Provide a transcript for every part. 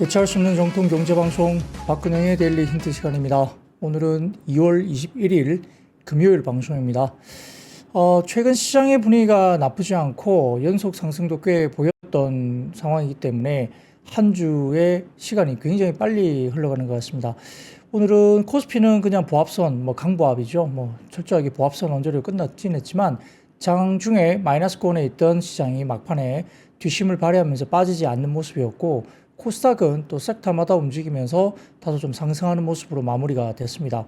대체할 수 없는 정통 경제방송 박근혜의 데일리 힌트 시간입니다. 오늘은 2월 21일 금요일 방송입니다. 최근 시장의 분위기가 나쁘지 않고 연속 상승도 꽤 보였던 상황이기 때문에 한 주의 시간이 굉장히 빨리 흘러가는 것 같습니다. 오늘은 코스피는 그냥 보합선, 강보합이죠. 철저하게 보합선 언저리로 끝났긴 했지만 장중에 마이너스권에 있던 시장이 막판에 뒷심을 발휘하면서 빠지지 않는 모습이었고, 코스닥은 또 섹터마다 움직이면서 다소 좀 상승하는 모습으로 마무리가 됐습니다.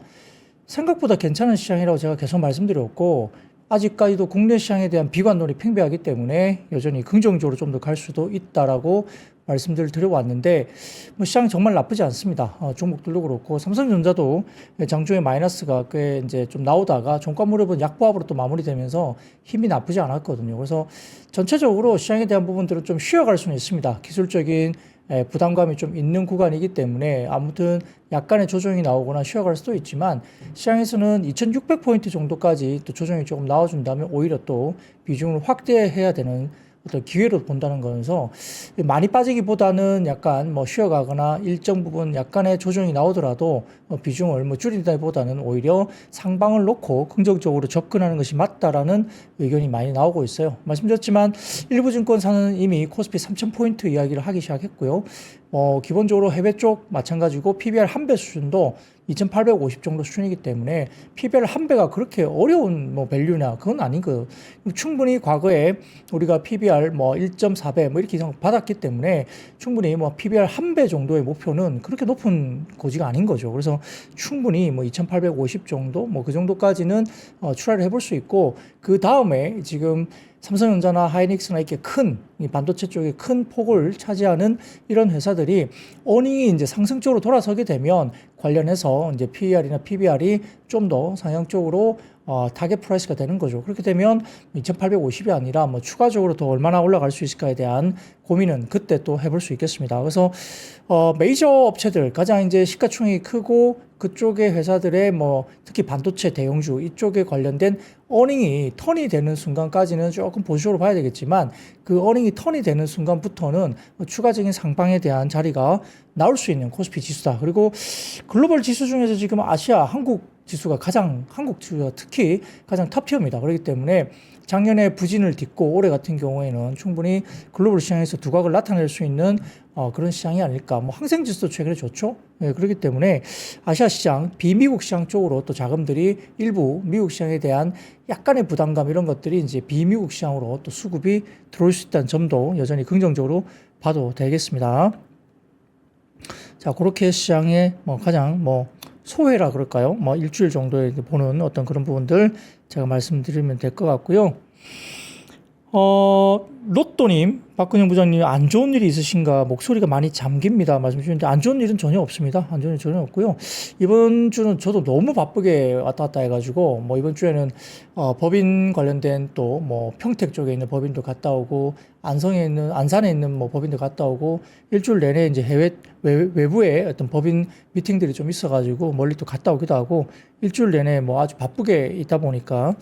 생각보다 괜찮은 시장이라고 제가 계속 말씀드렸고, 아직까지도 국내 시장에 대한 비관론이 팽배하기 때문에 여전히 긍정적으로 좀 더 갈 수도 있다라고 말씀들을 드려왔는데, 시장이 정말 나쁘지 않습니다. 종목들도 그렇고, 삼성전자도 장중에 마이너스가 꽤 이제 좀 나오다가 종가 무렵은 약보합으로 또 마무리되면서 힘이 나쁘지 않았거든요. 그래서 전체적으로 시장에 대한 부분들은 좀 쉬어갈 수는 있습니다. 기술적인 부담감이 좀 있는 구간이기 때문에 아무튼 약간의 조정이 나오거나 쉬어갈 수도 있지만, 시장에서는 2600포인트 정도까지 또 조정이 조금 나와준다면 오히려 또 비중을 확대해야 되는 어떤 기회로 본다는 거여서, 많이 빠지기보다는 약간 쉬어가거나 일정 부분 약간의 조정이 나오더라도 비중을 줄이다기보다는 오히려 상방을 놓고 긍정적으로 접근하는 것이 맞다라는 의견이 많이 나오고 있어요. 말씀드렸지만 일부 증권사는 이미 코스피 3000포인트 이야기를 하기 시작했고요. 기본적으로 해외 쪽 마찬가지고 PBR 1배 수준도 2850 정도 수준이기 때문에 PBR 1배가 그렇게 어려운 밸류냐, 그건 아닌 거예요. 충분히 과거에 우리가 PBR 1.4배 이렇게 이상 받았기 때문에 충분히 PBR 1배 정도의 목표는 그렇게 높은 고지가 아닌 거죠. 그래서 충분히 2850 정도 그 정도까지는 출하를 해볼 수 있고, 그 다음에 지금 삼성전자나 하이닉스나 이렇게 큰 반도체 쪽에 큰 폭을 차지하는 이런 회사들이 어닝이 이제 상승적으로 돌아서게 되면 관련해서 이제 PER이나 PBR이 좀 더 상향적으로 타겟 프라이스가 되는 거죠. 그렇게 되면 2850이 아니라 추가적으로 더 얼마나 올라갈 수 있을까에 대한 고민은 그때 또 해볼 수 있겠습니다. 그래서 메이저 업체들, 가장 이제 시가총액이 크고 그쪽의 회사들의 특히 반도체 대형주 이쪽에 관련된 어닝이 턴이 되는 순간까지는 조금 보수적으로 봐야 되겠지만, 그 어닝이 턴이 되는 순간부터는 추가적인 상방에 대한 자리가 나올 수 있는 코스피 지수다. 그리고 글로벌 지수 중에서 지금 아시아, 한국 지수가 한국 지수가 특히 가장 탑티어입니다. 그렇기 때문에 작년에 부진을 딛고 올해 같은 경우에는 충분히 글로벌 시장에서 두각을 나타낼 수 있는 그런 시장이 아닐까. 항생지수도 최근에 좋죠. 네, 그렇기 때문에 아시아 시장, 비미국 시장 쪽으로 또 자금들이 일부 미국 시장에 대한 약간의 부담감 이런 것들이 이제 비미국 시장으로 또 수급이 들어올 수 있다는 점도 여전히 긍정적으로 봐도 되겠습니다. 자, 그렇게 시장의 가장 소회라 그럴까요? 일주일 정도에 보는 어떤 그런 부분들 제가 말씀드리면 될 것 같고요. 로또님, 박근영 부장님, 안 좋은 일이 있으신가? 목소리가 많이 잠깁니다. 말씀 주시는데, 안 좋은 일은 전혀 없습니다. 안 좋은 일 전혀 없고요. 이번 주는 저도 너무 바쁘게 왔다 갔다 해가지고, 이번 주에는, 법인 관련된 또, 평택 쪽에 있는 법인도 갔다 오고, 안산에 있는 법인도 갔다 오고, 일주일 내내 이제 외부에 어떤 법인 미팅들이 좀 있어가지고, 멀리 또 갔다 오기도 하고, 일주일 내내 아주 바쁘게 있다 보니까,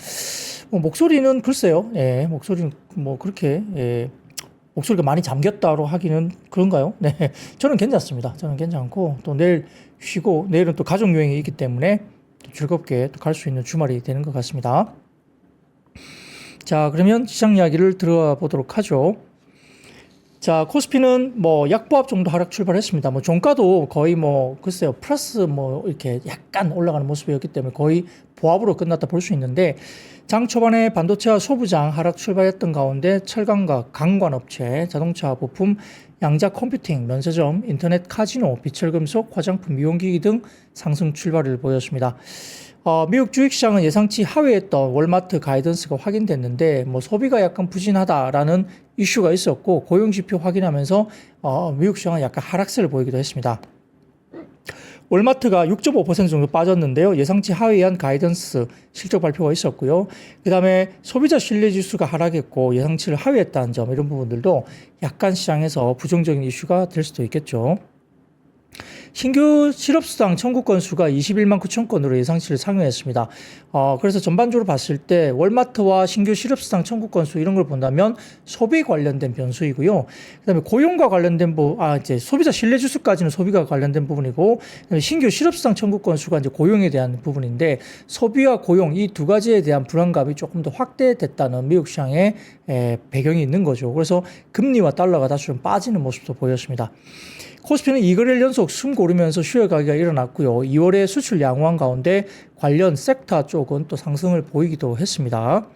목소리는 글쎄요. 예, 목소리는 그렇게, 예, 목소리가 많이 잠겼다로 하기는 그런가요? 네. 저는 괜찮습니다. 저는 괜찮고, 또 내일 쉬고, 내일은 또 가족 여행이 있기 때문에 또 즐겁게 또 갈 수 있는 주말이 되는 것 같습니다. 자, 그러면 시장 이야기를 들어가 보도록 하죠. 자, 코스피는 약보합 정도 하락 출발했습니다. 종가도 거의 글쎄요, 플러스 이렇게 약간 올라가는 모습이었기 때문에 거의 보합으로 끝났다 볼 수 있는데, 장 초반에 반도체와 소부장 하락 출발했던 가운데 철강과 강관업체, 자동차 부품, 양자 컴퓨팅, 면세점, 인터넷 카지노, 비철금속, 화장품, 미용기기 등 상승 출발을 보였습니다. 미국 주식시장은 예상치 하회했던 월마트 가이던스가 확인됐는데, 소비가 약간 부진하다라는 이슈가 있었고, 고용지표 확인하면서 미국 시장은 약간 하락세를 보이기도 했습니다. 월마트가 6.5% 정도 빠졌는데요. 예상치 하회한 가이던스 실적 발표가 있었고요. 그 다음에 소비자 신뢰지수가 하락했고 예상치를 하회했다는 점, 이런 부분들도 약간 시장에서 부정적인 이슈가 될 수도 있겠죠. 신규 실업수당 청구 건수가 21만 9천 건으로 예상치를 상회했습니다. 그래서 전반적으로 봤을 때 월마트와 신규 실업수당 청구 건수 이런 걸 본다면 소비 관련된 변수이고요. 그다음에 고용과 관련된 이제 소비자 신뢰 지수까지는 소비가 관련된 부분이고, 그다음에 신규 실업수당 청구 건수가 이제 고용에 대한 부분인데, 소비와 고용 이 두 가지에 대한 불안감이 조금 더 확대됐다는 미국 시장의 배경이 있는 거죠. 그래서 금리와 달러가 다시 좀 빠지는 모습도 보였습니다. 코스피는 2거래일 연속 숨 고르면서 슈어 가기가 일어났고요. 2월에 수출 양호한 가운데 관련 섹터 쪽은 또 상승을 보이기도 했습니다.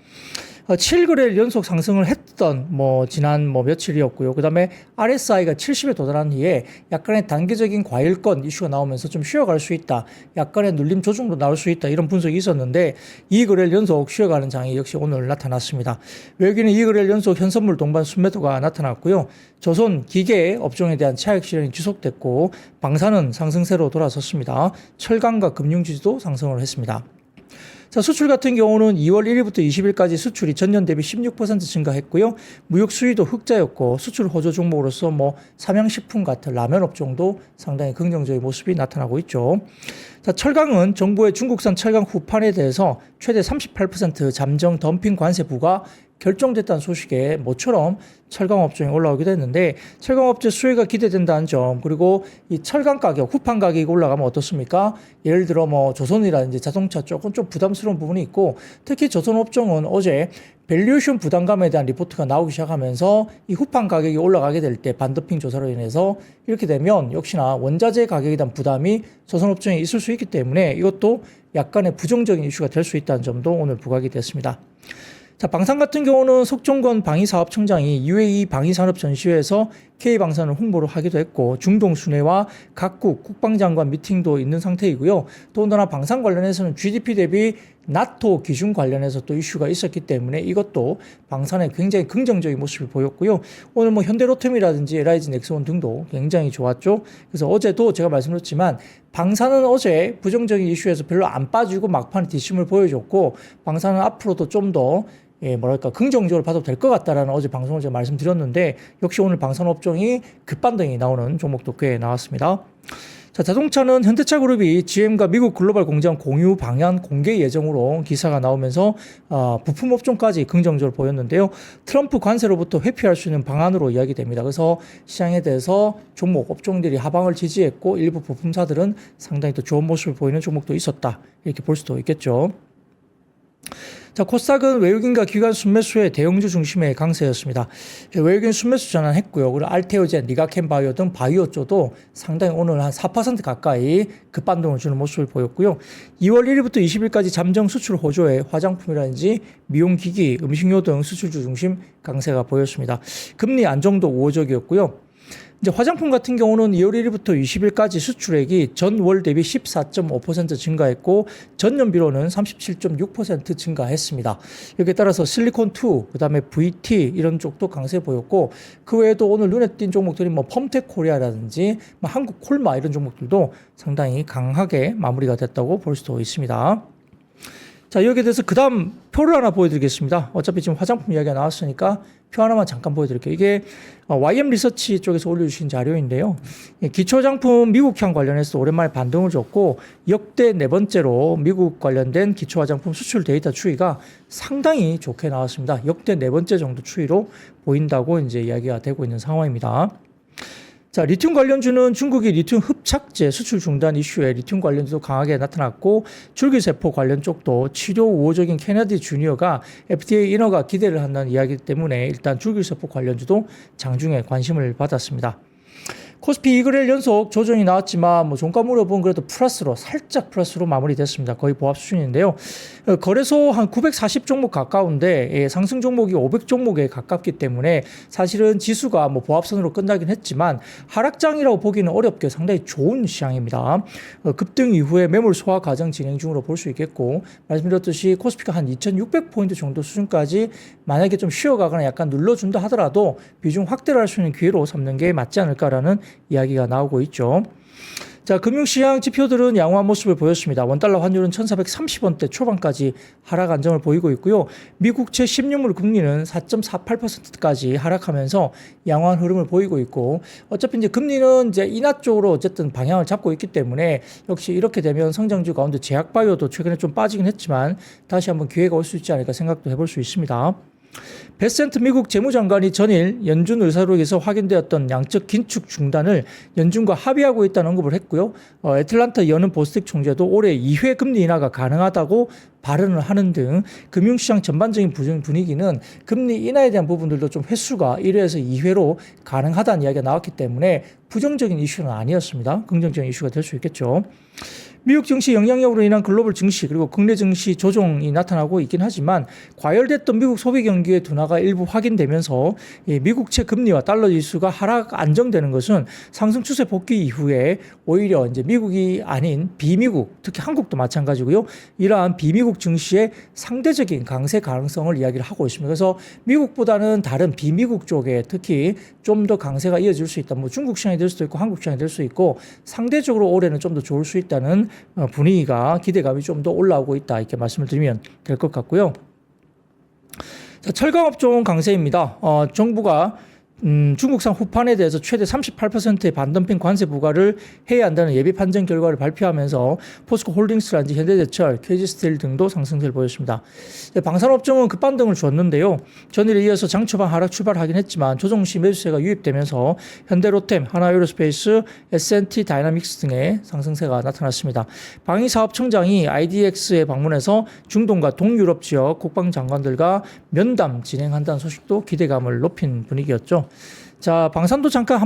7거래일 연속 상승을 했던 지난 며칠이었고요. 그다음에 RSI가 70에 도달한 뒤에 약간의 단기적인 과열권 이슈가 나오면서 좀 쉬어갈 수 있다. 약간의 눌림 조정도 나올 수 있다. 이런 분석이 있었는데 2거래일 연속 쉬어가는 장이 역시 오늘 나타났습니다. 외국인은 2거래일 연속 현선물 동반 순매도가 나타났고요. 조선 기계 업종에 대한 차익 실현이 지속됐고, 방사는 상승세로 돌아섰습니다. 철강과 금융주도 상승을 했습니다. 자, 수출 같은 경우는 2월 1일부터 20일까지 수출이 전년 대비 16% 증가했고요. 무역 수위도 흑자였고, 수출 호조 종목으로서 삼양식품 같은 라면 업종도 상당히 긍정적인 모습이 나타나고 있죠. 자, 철강은 정부의 중국산 철강 후판에 대해서 최대 38% 잠정 덤핑 관세 부과 결정됐다는 소식에 모처럼 철강 업종이 올라오기도 했는데, 철강 업체 수혜가 기대된다는 점, 그리고 이 철강 가격, 후판 가격이 올라가면 어떻습니까? 예를 들어 조선이라든지 자동차 쪽은 좀 부담스러운 부분이 있고, 특히 조선 업종은 어제 밸류에이션 부담감에 대한 리포트가 나오기 시작하면서 이 후판 가격이 올라가게 될 때 반도핑 조사로 인해서 이렇게 되면 역시나 원자재 가격에 대한 부담이 조선 업종에 있을 수 있기 때문에 이것도 약간의 부정적인 이슈가 될 수 있다는 점도 오늘 부각이 됐습니다. 자, 방산 같은 경우는 석종건 방위사업청장이 UAE 방위산업 전시회에서 K방산을 홍보를 하기도 했고, 중동 순회와 각국 국방장관 미팅도 있는 상태이고요. 더군다나 방산 관련해서는 GDP 대비 나토 기준 관련해서 또 이슈가 있었기 때문에 이것도 방산에 굉장히 긍정적인 모습을 보였고요. 오늘 현대로템이라든지 LIG 넥스원 등도 굉장히 좋았죠. 그래서 어제도 제가 말씀드렸지만 방산은 어제 부정적인 이슈에서 별로 안 빠지고 막판에 뒷심을 보여줬고, 방산은 앞으로도 좀 더 긍정적으로 봐도 될 것 같다라는 어제 방송을 제가 말씀드렸는데, 역시 오늘 방산업종이 급반등이 나오는 종목도 꽤 나왔습니다. 자, 자동차는 현대차 그룹이 GM과 미국 글로벌 공장 공유 방안 공개 예정으로 기사가 나오면서 부품 업종까지 긍정적으로 보였는데요. 트럼프 관세로부터 회피할 수 있는 방안으로 이야기됩니다. 그래서 시장에 대해서 종목 업종들이 하방을 지지했고, 일부 부품사들은 상당히 또 좋은 모습을 보이는 종목도 있었다. 이렇게 볼 수도 있겠죠. 자, 코스닥은 외국인과 기관 순매수의 대형주 중심의 강세였습니다. 외국인 순매수 전환했고요. 그리고 알테오젠, 니가켄바이오 등 바이오조도 상당히 오늘 한 4% 가까이 급반등을 주는 모습을 보였고요. 2월 1일부터 20일까지 잠정 수출 호조에 화장품이라든지 미용기기, 음식료 등 수출주 중심 강세가 보였습니다. 금리 안정도 우호적이었고요. 이제 화장품 같은 경우는 2월 1일부터 20일까지 수출액이 전월 대비 14.5% 증가했고, 전년비로는 37.6% 증가했습니다. 여기에 따라서 실리콘2, 그 다음에 VT 이런 쪽도 강세 보였고, 그 외에도 오늘 눈에 띈 종목들이 펌텍 코리아라든지 한국 콜마 이런 종목들도 상당히 강하게 마무리가 됐다고 볼 수도 있습니다. 자, 여기에 대해서 그 다음 표를 하나 보여드리겠습니다. 어차피 지금 화장품 이야기가 나왔으니까 표 하나만 잠깐 보여드릴게요. 이게 YM 리서치 쪽에서 올려주신 자료인데요. 기초화장품 미국향 관련해서 오랜만에 반등을 줬고, 역대 네 번째로 미국 관련된 기초화장품 수출 데이터 추이가 상당히 좋게 나왔습니다. 역대 네 번째 정도 추이로 보인다고 이제 이야기가 되고 있는 상황입니다. 자, 리튬 관련주는 중국이 리튬 흡착제 수출 중단 이슈에 리튬 관련주도 강하게 나타났고, 줄기세포 관련 쪽도 치료 우호적인 케네디 주니어가 FDA 인허가 기대를 한다는 이야기 때문에 일단 줄기세포 관련주도 장중에 관심을 받았습니다. 코스피 2거래일 연속 조정이 나왔지만 종가물로 보면 그래도 살짝 플러스로 마무리됐습니다. 거의 보합 수준인데요. 거래소 한 940 종목 가까운데 상승 종목이 500 종목에 가깝기 때문에 사실은 지수가 보합선으로 끝나긴 했지만 하락장이라고 보기는 어렵게 상당히 좋은 시장입니다. 급등 이후에 매물 소화 과정 진행 중으로 볼 수 있겠고, 말씀드렸듯이 코스피가 한 2600포인트 정도 수준까지 만약에 좀 쉬어가거나 약간 눌러준다 하더라도 비중 확대를 할 수 있는 기회로 삼는 게 맞지 않을까라는 이야기가 나오고 있죠. 자, 금융시장 지표들은 양호한 모습을 보였습니다. 원달러 환율은 1430원대 초반까지 하락 안정을 보이고 있고요. 미국채 10년물 금리는 4.48%까지 하락하면서 양호한 흐름을 보이고 있고, 어차피 이제 금리는 이제 인하 쪽으로 어쨌든 방향을 잡고 있기 때문에 역시 이렇게 되면 성장주 가운데 제약바이오도 최근에 좀 빠지긴 했지만 다시 한번 기회가 올 수 있지 않을까 생각도 해볼 수 있습니다. 베센트 미국 재무장관이 전일 연준 의사록에서 확인되었던 양적 긴축 중단을 연준과 합의하고 있다는 언급을 했고요. 애틀란타 여는 보스틱 총재도 올해 2회 금리 인하가 가능하다고 발언을 하는 등 금융시장 전반적인 분위기는 금리 인하에 대한 부분들도 좀 횟수가 1회에서 2회로 가능하다는 이야기가 나왔기 때문에 부정적인 이슈는 아니었습니다. 긍정적인 이슈가 될 수 있겠죠. 미국 증시 영향력으로 인한 글로벌 증시 그리고 국내 증시 조정이 나타나고 있긴 하지만 과열됐던 미국 소비 경기의 둔화가 일부 확인되면서 미국채 금리와 달러 지수가 하락 안정되는 것은 상승 추세 복귀 이후에 오히려 이제 미국이 아닌 비미국, 특히 한국도 마찬가지고요. 이러한 비미국 증시의 상대적인 강세 가능성을 이야기를 하고 있습니다. 그래서 미국보다는 다른 비미국 쪽에 특히 좀 더 강세가 이어질 수 있다. 뭐 중국 시장이 될 수도 있고 한국 시장이 될 수 있고 상대적으로 올해는 좀 더 좋을 수 있다는 분위기가 기대감이 좀 더 올라오고 있다 이렇게 말씀을 드리면 될 것 같고요. 자, 철강업종 강세입니다. 정부가 중국산 후판에 대해서 최대 38%의 반덤핑 관세 부과를 해야 한다는 예비 판정 결과를 발표하면서 포스코 홀딩스라든지 현대제철, KG스틸 등도 상승세를 보였습니다. 방산업종은 급반등을 주었는데요. 전일에 이어서 장 초반 하락 출발하긴 했지만 조정 시 매수세가 유입되면서 현대로템, 하나에어로스페이스, S&T 다이나믹스 등의 상승세가 나타났습니다. 방위사업청장이 IDX에 방문해서 중동과 동유럽 지역 국방장관들과 면담 진행한다는 소식도 기대감을 높인 분위기였죠. 자, 방산도 잠깐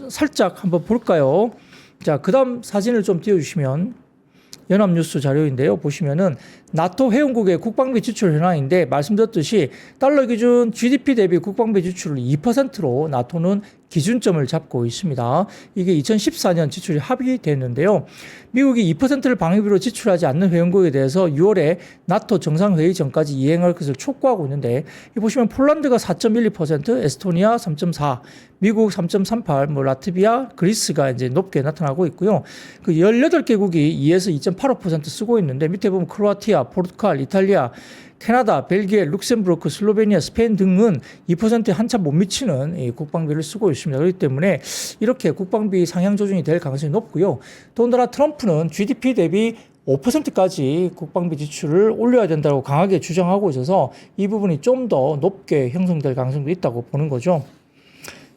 살짝 한번 볼까요? 자, 그 다음 사진을 좀 띄워주시면 연합뉴스 자료인데요. 보시면은 나토 회원국의 국방비 지출 현황인데 말씀드렸듯이 달러 기준 GDP 대비 국방비 지출을 2%로 나토는 기준점을 잡고 있습니다. 이게 2014년 지출이 합의됐는데요. 미국이 2%를 방위비로 지출하지 않는 회원국에 대해서 6월에 나토 정상회의 전까지 이행할 것을 촉구하고 있는데 이 보시면 폴란드가 4.12%, 에스토니아 3.4%, 미국 3.38%, 뭐 라트비아, 그리스가 이제 높게 나타나고 있고요. 그 18개국이 2에서 2.85% 쓰고 있는데 밑에 보면 크로아티아, 포르투갈, 이탈리아, 캐나다, 벨기에, 룩셈부르크, 슬로베니아, 스페인 등은 2%에 한참 못 미치는 국방비를 쓰고 있습니다. 그렇기 때문에 이렇게 국방비 상향 조정이 될 가능성이 높고요. 더군다나 트럼프는 GDP 대비 5%까지 국방비 지출을 올려야 된다고 강하게 주장하고 있어서 이 부분이 좀 더 높게 형성될 가능성도 있다고 보는 거죠.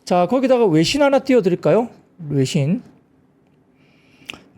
자, 거기다가 외신 하나 띄워드릴까요? 외신.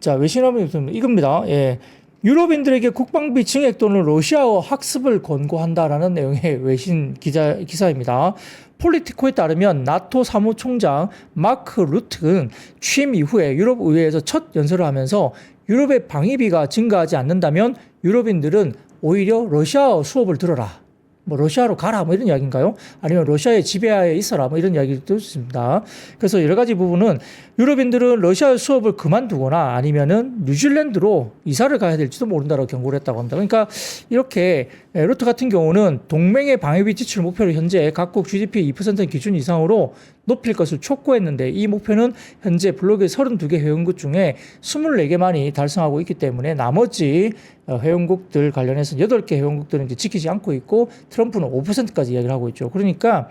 자, 외신하면 이겁니다. 예. 유럽인들에게 국방비 증액 또는 러시아어 학습을 권고한다라는 내용의 외신 기사입니다. 폴리티코에 따르면 나토 사무총장 마크 루트는 취임 이후에 유럽 의회에서 첫 연설을 하면서 유럽의 방위비가 증가하지 않는다면 유럽인들은 오히려 러시아어 수업을 들어라. 뭐 러시아로 가라 뭐 이런 이야기인가요? 아니면 러시아의 지배하에 있어라 뭐 이런 이야기도 있습니다. 그래서 여러 가지 부분은 유럽인들은 러시아 수업을 그만두거나 아니면은 뉴질랜드로 이사를 가야 될지도 모른다라고 경고를 했다고 합니다. 그러니까 이렇게 루트 같은 경우는 동맹의 방위비 지출 목표를 현재 각국 GDP 2% 기준 이상으로 높일 것을 촉구했는데 이 목표는 현재 블록의 32개 회원국 중에 24개만이 달성하고 있기 때문에 나머지 회원국들 관련해서 8개 회원국들은 이제 지키지 않고 있고 트럼프는 5%까지 이야기를 하고 있죠. 그러니까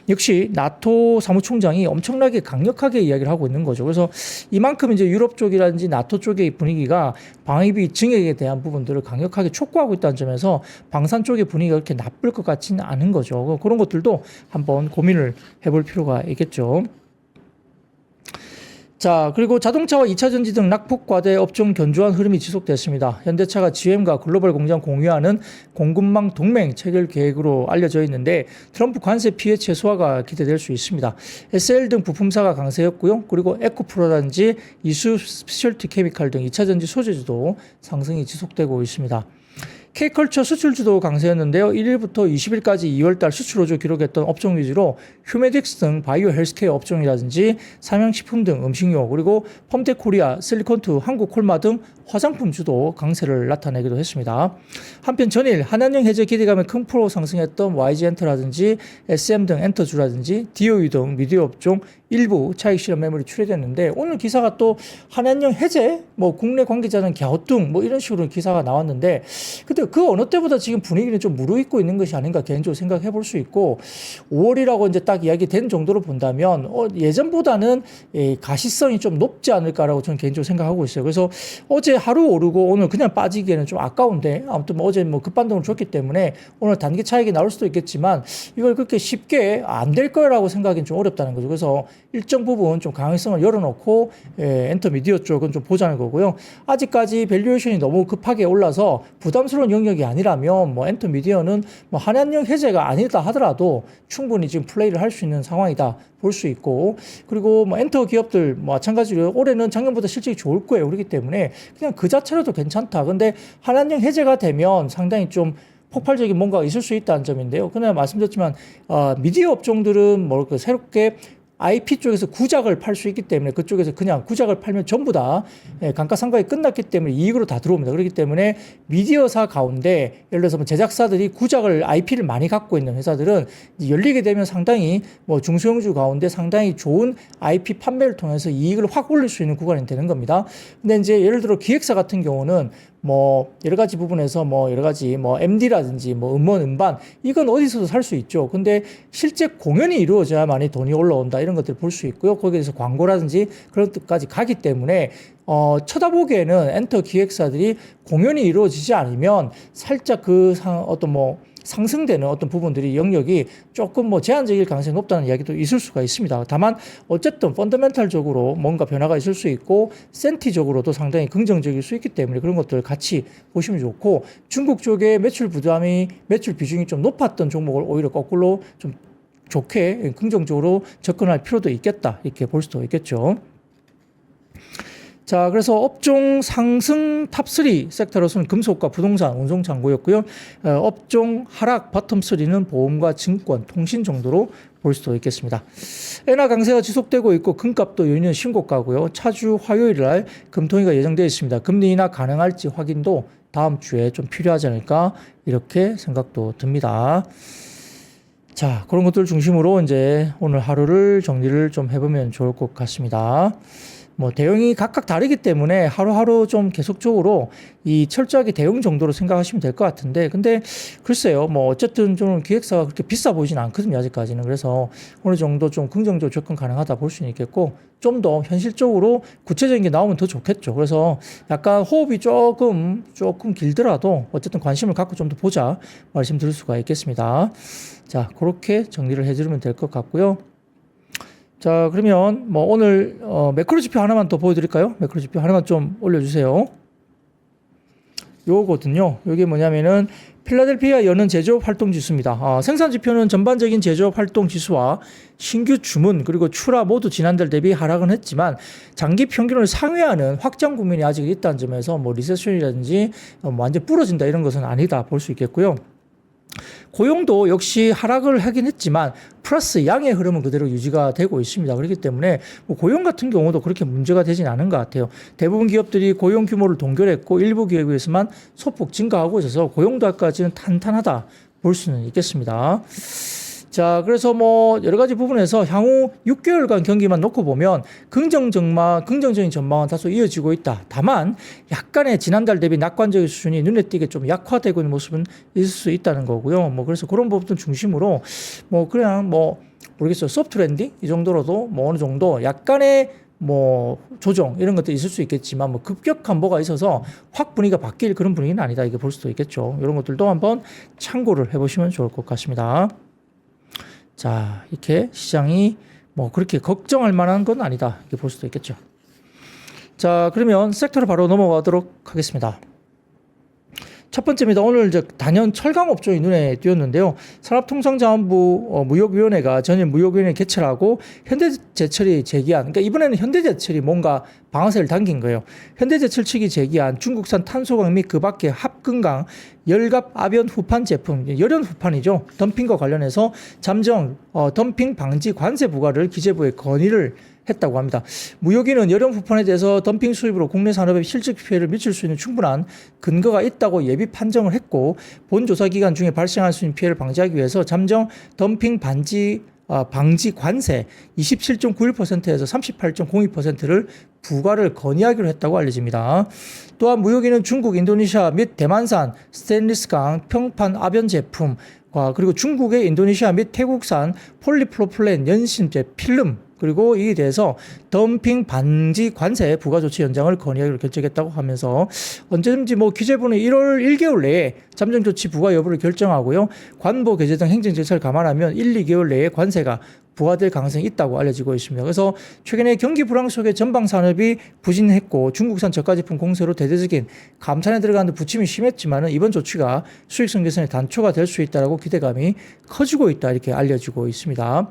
역시 나토 사무총장이 엄청나게 강력하게 이야기를 하고 있는 거죠. 그래서 이만큼 이제 유럽 쪽이라든지 나토 쪽의 분위기가 방위비 증액에 대한 부분들을 강력하게 촉구하고 있다는 점에서 방산 쪽의 분위기가 그렇게 나쁠 것 같지는 않은 거죠. 그런 것들도 한번 고민을 해볼 필요가 있겠죠. 자, 그리고 자동차와 2차 전지 등 낙폭 과대 업종 견조한 흐름이 지속됐습니다. 현대차가 GM과 글로벌 공장 공유하는 공급망 동맹 체결 계획으로 알려져 있는데 트럼프 관세 피해 최소화가 기대될 수 있습니다. SL 등 부품사가 강세였고요. 그리고 에코프로라든지 이수 스페셜티 케미칼 등 2차 전지 소재주도 상승이 지속되고 있습니다. K컬처 수출주도 강세였는데요. 1일부터 20일까지 2월달 수출호조 기록했던 업종 위주로 휴메딕스 등 바이오 헬스케어 업종이라든지 삼양식품 등 음식료 그리고 펌텍코리아, 실리콘투, 한국콜마 등 화장품주도 강세를 나타내기도 했습니다. 한편 전일 한한령 해제 기대감에 큰 폭으로 상승했던 YG엔터라든지 SM 등 엔터주라든지 DOE 등 미디어 업종 일부 차익 실현 매물이 출회됐는데 오늘 기사가 또 한한령 해제, 뭐 국내 관계자는 갸우뚱 뭐 이런 식으로 기사가 나왔는데 근데 그 어느 때보다 지금 분위기는 좀 무르익고 있는 것이 아닌가 개인적으로 생각해 볼 수 있고 5월이라고 이제 딱 이야기된 정도로 본다면 예전보다는 가시성이 좀 높지 않을까라고 저는 개인적으로 생각하고 있어요. 그래서 어제 하루 오르고 오늘 그냥 빠지기에는 좀 아까운데 아무튼 뭐 어제 뭐 급반등을 줬기 때문에 오늘 단기 차익이 나올 수도 있겠지만 이걸 그렇게 쉽게 안 될 거라고 생각하기는 좀 어렵다는 거죠. 그래서 일정 부분 좀 강행성을 열어놓고 엔터미디어 쪽은 좀 보자는 거고요. 아직까지 밸류에이션이 너무 급하게 올라서 부담스러운 영역이 아니라면 뭐 엔터미디어는 뭐 한한령 해제가 아니다 하더라도 충분히 지금 플레이를 할 수 있는 상황이다 볼 수 있고 그리고 뭐 엔터 기업들 뭐 마찬가지로 올해는 작년보다 실적이 좋을 거예요. 그렇기 때문에 그냥 그 자체로도 괜찮다. 근데 한한령 해제가 되면 상당히 좀 폭발적인 뭔가가 있을 수 있다는 점인데요. 그날 말씀드렸지만 미디어 업종들은 뭐 새롭게 IP 쪽에서 구작을 팔 수 있기 때문에 그쪽에서 그냥 구작을 팔면 전부 다 감가상각이 끝났기 때문에 이익으로 다 들어옵니다. 그렇기 때문에 미디어사 가운데 예를 들어서 뭐 제작사들이 구작을 IP를 많이 갖고 있는 회사들은 열리게 되면 상당히 뭐 중소형주 가운데 상당히 좋은 IP 판매를 통해서 이익을 확 올릴 수 있는 구간이 되는 겁니다. 근데 이제 예를 들어 기획사 같은 경우는 뭐 여러 가지 부분에서 뭐 여러 가지 뭐 MD라든지 뭐 음원 음반 이건 어디서도 살 수 있죠. 근데 실제 공연이 이루어져야만이 돈이 올라온다 이런 것들을 볼 수 있고요. 거기에서 광고라든지 그런 것까지 가기 때문에 쳐다보기에는 엔터 기획사들이 공연이 이루어지지 않으면 살짝 어떤 뭐 상승되는 어떤 부분들이 영역이 조금 뭐 제한적일 가능성이 높다는 이야기도 있을 수가 있습니다. 다만 어쨌든 펀더멘탈적으로 뭔가 변화가 있을 수 있고 센티적으로도 상당히 긍정적일 수 있기 때문에 그런 것들을 같이 보시면 좋고 중국 쪽에 매출 비중이 좀 높았던 종목을 오히려 거꾸로 좀 좋게 긍정적으로 접근할 필요도 있겠다 이렇게 볼 수도 있겠죠. 자, 그래서 업종 상승 탑3 섹터로서는 금속과 부동산, 운송창고였고요. 업종 하락 바텀3는 보험과 증권, 통신 정도로 볼 수도 있겠습니다. 엔화 강세가 지속되고 있고 금값도 연이은 신고가고요. 차주 화요일 날 금통위가 예정되어 있습니다. 금리 인하 가능할지 확인도 다음 주에 좀 필요하지 않을까 이렇게 생각도 듭니다. 자, 그런 것들 중심으로 이제 오늘 하루를 정리를 좀 해보면 좋을 것 같습니다. 뭐 대응이 각각 다르기 때문에 하루하루 좀 계속적으로 이 철저하게 대응 정도로 생각하시면 될 것 같은데 근데 글쎄요 뭐 어쨌든 좀 기획사가 그렇게 비싸 보이진 않거든요 아직까지는. 그래서 어느 정도 좀 긍정적으로 접근 가능하다 볼 수는 있겠고 좀 더 현실적으로 구체적인 게 나오면 더 좋겠죠. 그래서 약간 호흡이 조금 길더라도 어쨌든 관심을 갖고 좀 더 보자 말씀드릴 수가 있겠습니다. 자, 그렇게 정리를 해드리면 될 것 같고요. 자, 그러면 뭐 오늘 매크로 지표 하나만 더 보여드릴까요? 매크로 지표 하나만 좀 올려주세요. 요거거든요. 이게 뭐냐면은 필라델피아 여는 제조업 활동 지수입니다. 생산 지표는 전반적인 제조업 활동 지수와 신규 주문 그리고 출하 모두 지난달 대비 하락은 했지만 장기 평균을 상회하는 확장 국면이 아직 있다는 점에서 뭐 리세션이라든지 완전 부러진다 이런 것은 아니다 볼 수 있겠고요. 고용도 역시 하락을 하긴 했지만 플러스 양의 흐름은 그대로 유지가 되고 있습니다. 그렇기 때문에 뭐 고용 같은 경우도 그렇게 문제가 되진 않은 것 같아요. 대부분 기업들이 고용 규모를 동결했고 일부 기업에서만 소폭 증가하고 있어서 고용도까지는 탄탄하다 볼 수는 있겠습니다. 자, 그래서 뭐 여러 가지 부분에서 향후 6개월간 경기만 놓고 보면 긍정적인 전망은 다소 이어지고 있다. 다만 약간의 지난달 대비 낙관적인 수준이 눈에 띄게 좀 약화되고 있는 모습은 있을 수 있다는 거고요. 뭐 그래서 그런 부분 중심으로 뭐 그냥 뭐 모르겠어요. 소프트 랜딩 이 정도로도 뭐 어느 정도 약간의 뭐 조정 이런 것도 있을 수 있겠지만 뭐 급격한 뭐가 있어서 확 분위기가 바뀔 그런 분위기는 아니다. 이게 볼 수도 있겠죠. 이런 것들도 한번 참고를 해보시면 좋을 것 같습니다. 자, 이렇게 시장이 뭐 그렇게 걱정할 만한 건 아니다. 이렇게 볼 수도 있겠죠. 자, 그러면 섹터로 바로 넘어가도록 하겠습니다. 첫 번째입니다. 오늘 단연 철강 업종이 눈에 띄었는데요. 산업통상자원부 무역위원회가 전일 무역위원회 개최를 하고 현대제철이 제기한, 그러니까 이번에는 현대제철이 뭔가 방아쇠를 당긴 거예요. 현대제철 측이 제기한 중국산 탄소광 및 그 밖의 합금강 열갑 압연 후판 제품, 열연 후판이죠. 덤핑과 관련해서 잠정 덤핑 방지 관세 부과를 기재부에 건의를 했다고 합니다. 무역인은 열연 후판에 대해서 덤핑 수입으로 국내 산업에 실질 피해를 미칠 수 있는 충분한 근거가 있다고 예비 판정을 했고 본 조사 기간 중에 발생할 수 있는 피해를 방지하기 위해서 잠정 덤핑 방지 방지 관세 27.91%에서 38.02%를 부과를 건의하기로 했다고 알려집니다. 또한 무역인은 중국, 인도네시아 및 대만산 스테인리스강 평판 압연 제품, 그리고 중국의 인도네시아 및 태국산 폴리프로필렌 연심제 필름, 그리고 이에 대해서 덤핑 방지 관세 부과 조치 연장을 건의하기로 결정했다고 하면서 언제든지 기재부는 1월 1개월 내에 잠정 조치 부과 여부를 결정하고요. 관보 개재 등 행정 절차를 감안하면 1, 2개월 내에 관세가 부과될 가능성이 있다고 알려지고 있습니다. 그래서 최근에 경기 불황 속에 전방 산업이 부진했고 중국산 저가 제품 공세로 대대적인 감산에 들어가는 부침이 심했지만은 이번 조치가 수익성 개선의 단초가 될 수 있다라고 기대감이 커지고 있다 이렇게 알려지고 있습니다.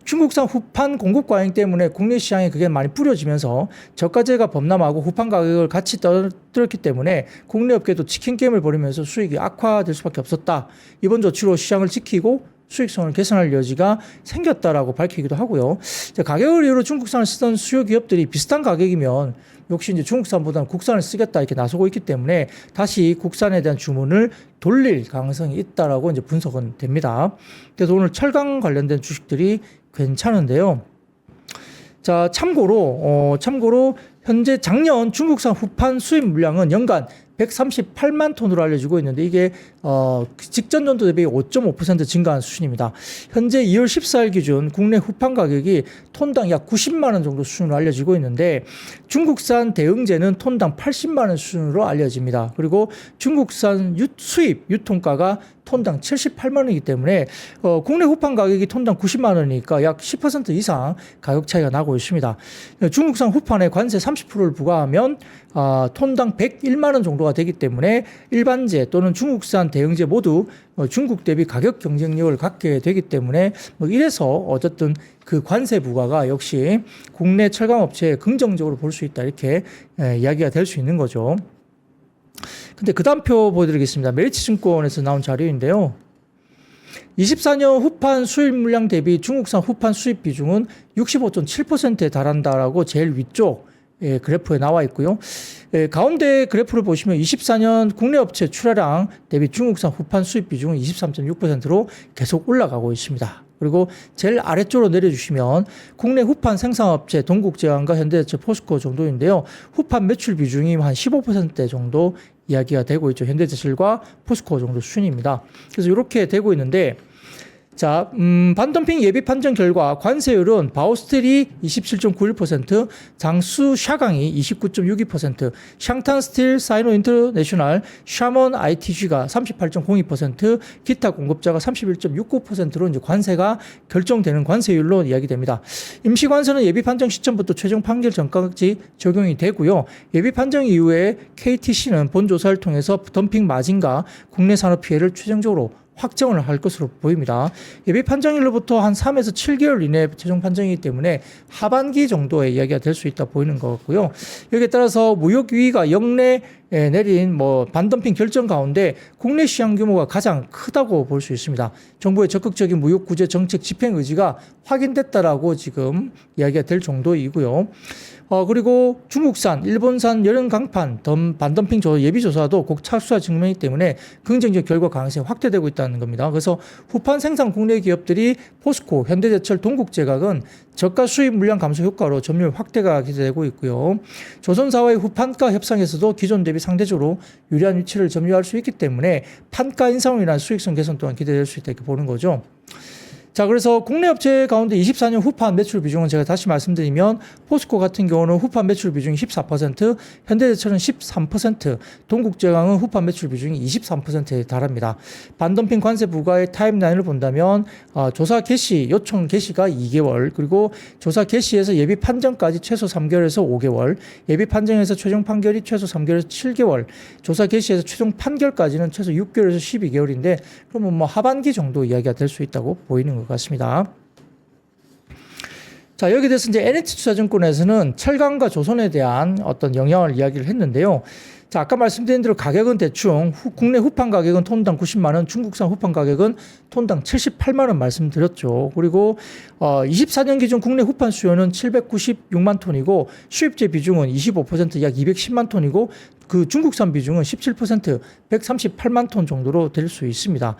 중국산 후판 공급 과잉 때문에 국내 시장에 그게 많이 뿌려지면서 저가제가 범람하고 후판 가격을 같이 떨어뜨렸기 때문에 국내 업계도 치킨 게임을 벌이면서 수익이 악화될 수밖에 없었다. 이번 조치로 시장을 지키고 수익성을 개선할 여지가 생겼다라고 밝히기도 하고요. 가격을 이유로 중국산을 쓰던 수요 기업들이 비슷한 가격이면 역시 이제 중국산보다는 국산을 쓰겠다 이렇게 나서고 있기 때문에 다시 국산에 대한 주문을 돌릴 가능성이 있다라고 이제 분석은 됩니다. 그래서 오늘 철강 관련된 주식들이 괜찮은데요. 자, 참고로 현재 작년 중국산 후판 수입 물량은 연간 138만 톤으로 알려지고 있는데 이게 직전 연도 대비 5.5% 증가한 수준입니다. 현재 2월 14일 기준 국내 후판 가격이 톤당 약 90만 원 정도 수준으로 알려지고 있는데 중국산 대응제는 톤당 80만 원 수준으로 알려집니다. 그리고 중국산 수입 유통가가 톤당 78만 원이기 때문에 국내 후판 가격이 톤당 90만 원이니까 약 10% 이상 가격 차이가 나고 있습니다. 중국산 후판에 관세 30%를 부과하면 톤당 101만 원 정도가 되기 때문에 일반제 또는 중국산 대응제 모두 중국 대비 가격 경쟁력을 갖게 되기 때문에 이래서 어쨌든 그 관세 부과가 역시 국내 철강업체에 긍정적으로 볼 수 있다 이렇게 이야기가 될 수 있는 거죠. 근데 그 다음 표 보여드리겠습니다. 메리츠증권에서 나온 자료인데요. 24년 후판 수입 물량 대비 중국산 후판 수입 비중은 65.7%에 달한다라고 제일 위쪽 그래프에 나와 있고요. 가운데 그래프를 보시면 24년 국내 업체 출하량 대비 중국산 후판 수입 비중은 23.6%로 계속 올라가고 있습니다. 그리고 제일 아래쪽으로 내려주시면 국내 후판 생산업체 동국제왕과 현대제철 포스코 정도인데요. 후판 매출 비중이 한 15% 정도 이야기가 되고 있죠. 현대제철과 포스코 정도 수준입니다. 그래서 이렇게 되고 있는데 자, 반덤핑 예비 판정 결과 관세율은 바오스틸이 27.91%, 장수 샤강이 29.62%, 샹탄스틸, 사이노 인터내셔널, 샤먼 ITG가 38.02%, 기타 공급자가 31.69%로 이제 관세가 결정되는 관세율로 이야기됩니다. 임시 관세는 예비 판정 시점부터 최종 판결 전까지 적용이 되고요. 예비 판정 이후에 KTC는 본 조사를 통해서 덤핑 마진과 국내 산업 피해를 최종적으로 확정을 할 것으로 보입니다. 예비 판정일로부터 한 3에서 7개월 이내 최종 판정이기 때문에 하반기 정도의 이야기가 될 수 있다 보이는 것 같고요. 여기에 따라서 무역위가 역내 내린 반덤핑 결정 가운데 국내 시장 규모가 가장 크다고 볼 수 있습니다. 정부의 적극적인 무역 구제 정책 집행 의지가 확인됐다라고 지금 이야기가 될 정도이고요. 그리고 중국산, 일본산 여름 강판 반덤핑 예비조사도 곧 착수할 측면이기 때문에 긍정적 결과 가능성이 확대되고 있다는 겁니다. 그래서 후판 생산 국내 기업들이 포스코, 현대제철, 동국제각은 저가 수입 물량 감소 효과로 점유율 확대가 기대되고 있고요. 조선사와의 후판가 협상에서도 기존 대비 상대적으로 유리한 위치를 점유할 수 있기 때문에 판가 인상으로 인한 수익성 개선 또한 기대될 수 있다 이렇게 보는 거죠. 자, 그래서 국내 업체 가운데 24년 후판 매출 비중은 제가 다시 말씀드리면 포스코 같은 경우는 후판 매출 비중이 14%, 현대제철은 13%, 동국제강은 후판 매출 비중이 23%에 달합니다. 반덤핑 관세 부과의 타임라인을 본다면 조사 개시, 요청 개시가 2개월, 그리고 조사 개시에서 예비 판정까지 최소 3개월에서 5개월, 예비 판정에서 최종 판결이 최소 3개월에서 7개월, 조사 개시에서 최종 판결까지는 최소 6개월에서 12개월인데 그러면 하반기 정도 이야기가 될 수 있다고 보이는 것 같습니다. 자, 여기에 대해서 이제 NH투자증권에서는 철강과 조선에 대한 어떤 영향을 이야기를 했는데요. 자, 아까 말씀드린 대로 가격은 대충 국내 후판 가격은 톤당 90만 원, 중국산 후판 가격은 톤당 78만 원 말씀드렸죠. 그리고 24년 기준 국내 후판 수요는 796만 톤이고 수입제 비중은 25%약 210만 톤이고 그 중국산 비중은 17% 138만 톤 정도로 될 수 있습니다.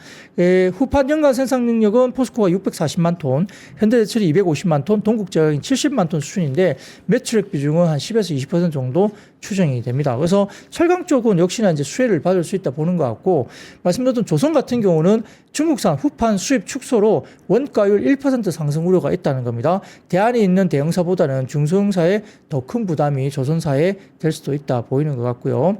후판 연간 생산 능력은 포스코가 640만 톤, 현대제철이 250만 톤, 동국제약이 70만 톤 수준인데 매출액 비중은 한 10에서 20% 정도 추정이 됩니다. 그래서 철강 쪽은 역시나 이제 수혜를 받을 수 있다 보는 것 같고, 말씀드렸던 조선 같은 경우는 중국산 후판 수입 축소로 원가율 1% 상승 우려가 있다는 겁니다. 대안이 있는 대형사보다는 중소형사에 더 큰 부담이 조선사에 될 수도 있다 보이는 것 같고요.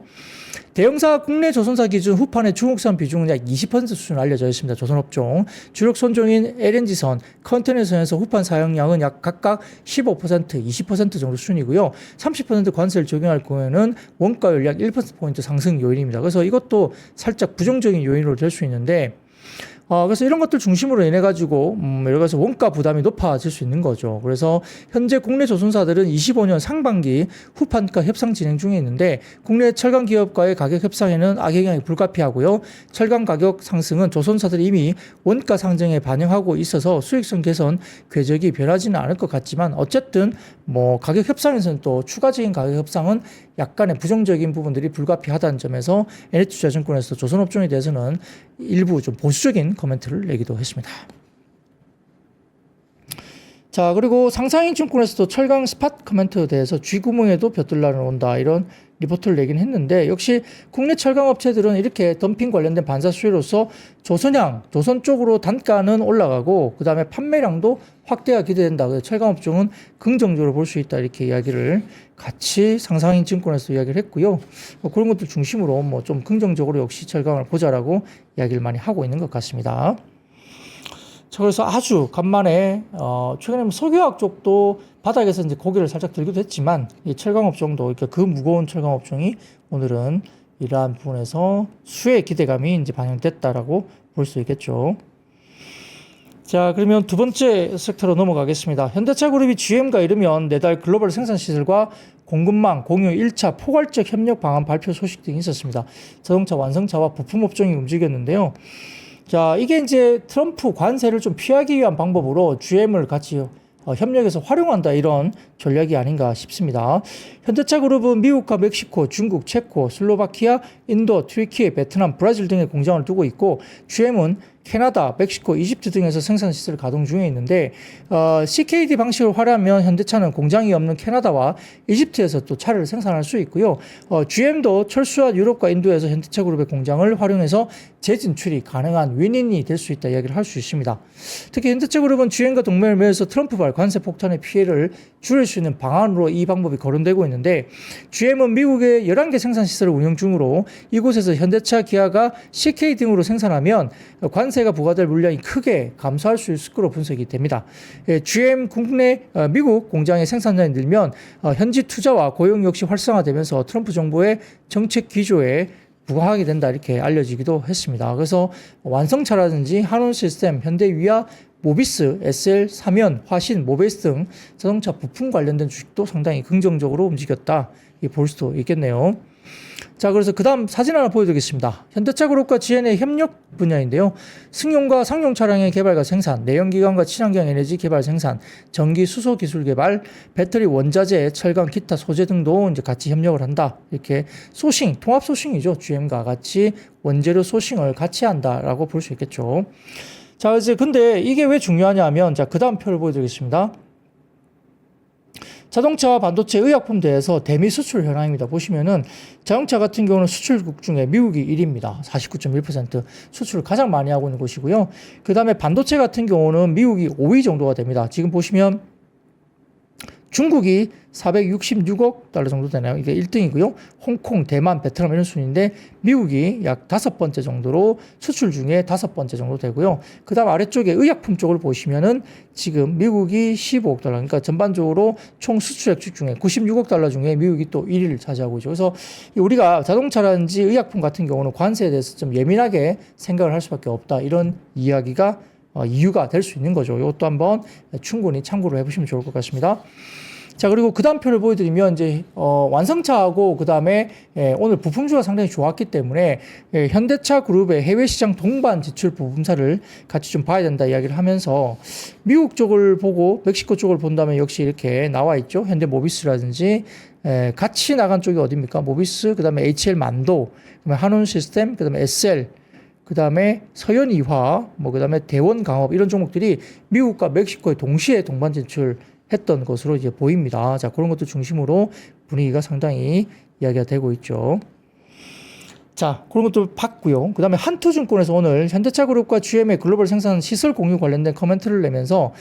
대형사 국내 조선사 기준 후판의 중국산 비중은 약 20% 수준 알려져 있습니다. 조선업종 주력 선종인 LNG선, 컨테이너선에서 후판 사용량은 약 각각 15%, 20% 정도 수준이고요. 30% 관세를 적용할 경우에는 원가율 약 1%포인트 상승 요인입니다. 그래서 이것도 살짝 부정적인 요인으로 될 수 있는데, 그래서 이런 것들 중심으로 인해 가지고 여러 가지 원가 부담이 높아질 수 있는 거죠. 그래서 현재 국내 조선사들은 25년 상반기 후판가 협상 진행 중에 있는데, 국내 철강 기업과의 가격 협상에는 악영향이 불가피하고요. 철강 가격 상승은 조선사들이 이미 원가 상승에 반영하고 있어서 수익성 개선 궤적이 변하지는 않을 것 같지만, 어쨌든 가격 협상에서는 또 추가적인 가격 협상은 약간의 부정적인 부분들이 불가피하다는 점에서 NH투자증권에서 조선업종에 대해서는 일부 좀 보수적인 코멘트를 내기도 했습니다. 자, 그리고 상상인증권에서도 철강 스팟 코멘트에 대해서 쥐구멍에도 벼들나는 온다, 이런 리포트를 내긴 했는데, 역시 국내 철강 업체들은 이렇게 덤핑 관련된 반사 수혜로서 조선 쪽으로 단가는 올라가고 그 다음에 판매량도 확대가 기대된다. 철강 업종은 긍정적으로 볼 수 있다, 이렇게 이야기를 같이 상상인증권에서 이야기를 했고요. 그런 것들 중심으로 좀 긍정적으로 역시 철강을 보자라고 이야기를 많이 하고 있는 것 같습니다. 그래서 아주 간만에 최근에 석유화학 쪽도 바닥에서 이제 고개를 살짝 들기도 했지만, 이 철강 업종도 이렇게 그 무거운 철강 업종이 오늘은 이러한 부분에서 수혜 기대감이 이제 반영됐다라고 볼 수 있겠죠. 자, 그러면 두 번째 섹터로 넘어가겠습니다. 현대차 그룹이 GM과 이르면 내달 글로벌 생산 시설과 공급망 공유 1차 포괄적 협력 방안 발표 소식 등이 있었습니다. 자동차 완성차와 부품 업종이 움직였는데요. 자, 이게 이제 트럼프 관세를 좀 피하기 위한 방법으로 GM을 같이 협력해서 활용한다, 이런 전략이 아닌가 싶습니다. 현대차 그룹은 미국과 멕시코, 중국, 체코, 슬로바키아, 인도, 튀르키예, 베트남, 브라질 등의 공장을 두고 있고, GM은 캐나다, 멕시코, 이집트 등에서 생산 시설을 가동 중에 있는데, CKD 방식을 활용하면 현대차는 공장이 없는 캐나다와 이집트에서 또 차를 생산할 수 있고요. GM도 철수와 유럽과 인도에서 현대차 그룹의 공장을 활용해서 재진출이 가능한 윈윈이 될 수 있다 이야기를 할 수 있습니다. 특히 현대차 그룹은 GM과 동맹을 맺어서 트럼프발 관세 폭탄의 피해를 줄일 수 있는 방안으로 이 방법이 거론되고 있는데, GM은 미국의 11개 생산 시설을 운영 중으로 이곳에서 현대차, 기아가 CK 등으로 생산하면 관세가 부과될 물량이 크게 감소할 수 있을 것으로 분석이 됩니다. GM 국내 미국 공장의 생산량이 늘면 현지 투자와 고용 역시 활성화되면서 트럼프 정부의 정책 기조에 부과하게 된다, 이렇게 알려지기도 했습니다. 그래서 완성차라든지 한온 시스템, 현대위아, 모비스, SL, 사면, 화신, 모베이스 등 자동차 부품 관련된 주식도 상당히 긍정적으로 움직였다, 볼 수도 있겠네요. 자, 그래서 그 다음 사진 하나 보여드리겠습니다. 현대차 그룹과 GN의 협력 분야인데요. 승용과 상용 차량의 개발과 생산, 내연기관과 친환경 에너지 개발 생산, 전기 수소 기술 개발, 배터리 원자재, 철강, 기타 소재 등도 이제 같이 협력을 한다. 이렇게 소싱, 통합 소싱이죠. GM과 같이 원재료 소싱을 같이 한다라고 볼 수 있겠죠. 자, 이제 근데 이게 왜 중요하냐 하면, 자, 그 다음 표를 보여드리겠습니다. 자동차와 반도체, 의약품 대에서 대미 수출 현황입니다. 보시면은 자동차 같은 경우는 수출국 중에 미국이 1위입니다. 49.1% 수출을 가장 많이 하고 있는 곳이고요. 그 다음에 반도체 같은 경우는 미국이 5위 정도가 됩니다. 지금 보시면 중국이 466억 달러 정도 되나요? 이게 1등이고요. 홍콩, 대만, 베트남 이런 순인데, 미국이 약 5번째 정도로 수출 중에 5번째 정도 되고요. 그 다음 아래쪽에 의약품 쪽을 보시면은 지금 미국이 15억 달러, 그러니까 전반적으로 총 수출액 중에 96억 달러 중에 미국이 또 1위를 차지하고 있죠. 그래서 우리가 자동차라든지 의약품 같은 경우는 관세에 대해서 좀 예민하게 생각을 할 수밖에 없다, 이런 이야기가 이유가 될 수 있는 거죠. 이것도 한번 충분히 참고를 해보시면 좋을 것 같습니다. 자, 그리고 그 다음 표를 보여드리면 이제 완성차하고 그 다음에 오늘 부품주가 상당히 좋았기 때문에 현대차 그룹의 해외 시장 동반 지출 부품사를 같이 좀 봐야 된다 이야기를 하면서 미국 쪽을 보고 멕시코 쪽을 본다면 역시 이렇게 나와 있죠. 현대 모비스라든지 같이 나간 쪽이 어디입니까? 모비스, 그 다음에 HL 만도, 그다음에 한온 시스템, 그 다음에 SL, 그 다음에 서현 이화, 그 다음에 대원 강업 이런 종목들이 미국과 멕시코에 동시에 동반 진출했던 것으로 이제 보입니다. 자, 그런 것도 중심으로 분위기가 상당히 이야기가 되고 있죠. 자, 그런 것도 봤고요. 그 다음에 한투증권에서 오늘 현대차그룹과 GM의 글로벌 생산 시설 공유 관련된 코멘트를 내면서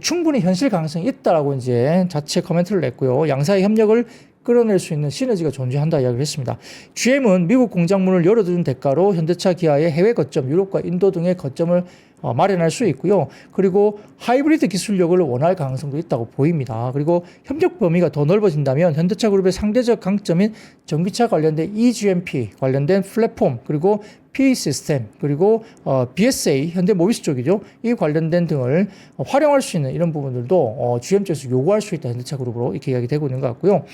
충분히 현실 가능성이 있다라고 이제 자체 코멘트를 냈고요. 양사의 협력을 끌어낼 수 있는 시너지가 존재한다 이야기를 했습니다. GM은 미국 공장문을 열어둔 대가로 현대차 기아의 해외 거점, 유럽과 인도 등의 거점을 마련할 수 있고요. 그리고 하이브리드 기술력을 원할 가능성도 있다고 보입니다. 그리고 협력 범위가 더 넓어진다면 현대차 그룹의 상대적 강점인 전기차 관련된 eGMP 관련된 플랫폼, 그리고 PA 시스템, 그리고 BSA 현대 모비스 쪽이죠. 이 관련된 등을 활용할 수 있는 이런 부분들도 GM 쪽에서 요구할 수 있다. 현대차 그룹으로 이렇게 이야기되고 있는 것 같고요.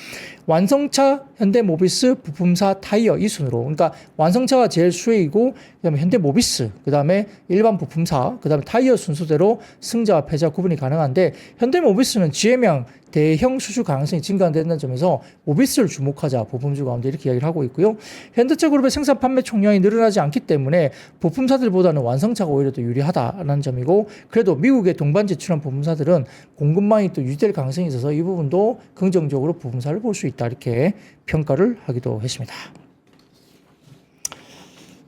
완성차, 현대 모비스, 부품사, 타이어 이 순으로, 그러니까 완성차가 제일 수혜이고 그다음에 현대 모비스, 그다음에 일반 부품사, 그다음에 타이어 순서대로 승자와 패자 구분이 가능한데 현대 모비스는 GM형 대형 수주 가능성이 증가된다는 점에서 모비스를 주목하자 부품주 가운데 이렇게 이야기를 하고 있고요. 현대차 그룹의 생산 판매 총량이 늘어나지 않기 때문에 부품사들보다는 완성차가 오히려 더 유리하다는 점이고, 그래도 미국의 동반 제출한 부품사들은 공급망이 또 유지될 가능성이 있어서 이 부분도 긍정적으로 부품사를 볼 수 있다 이렇게 평가를 하기도 했습니다.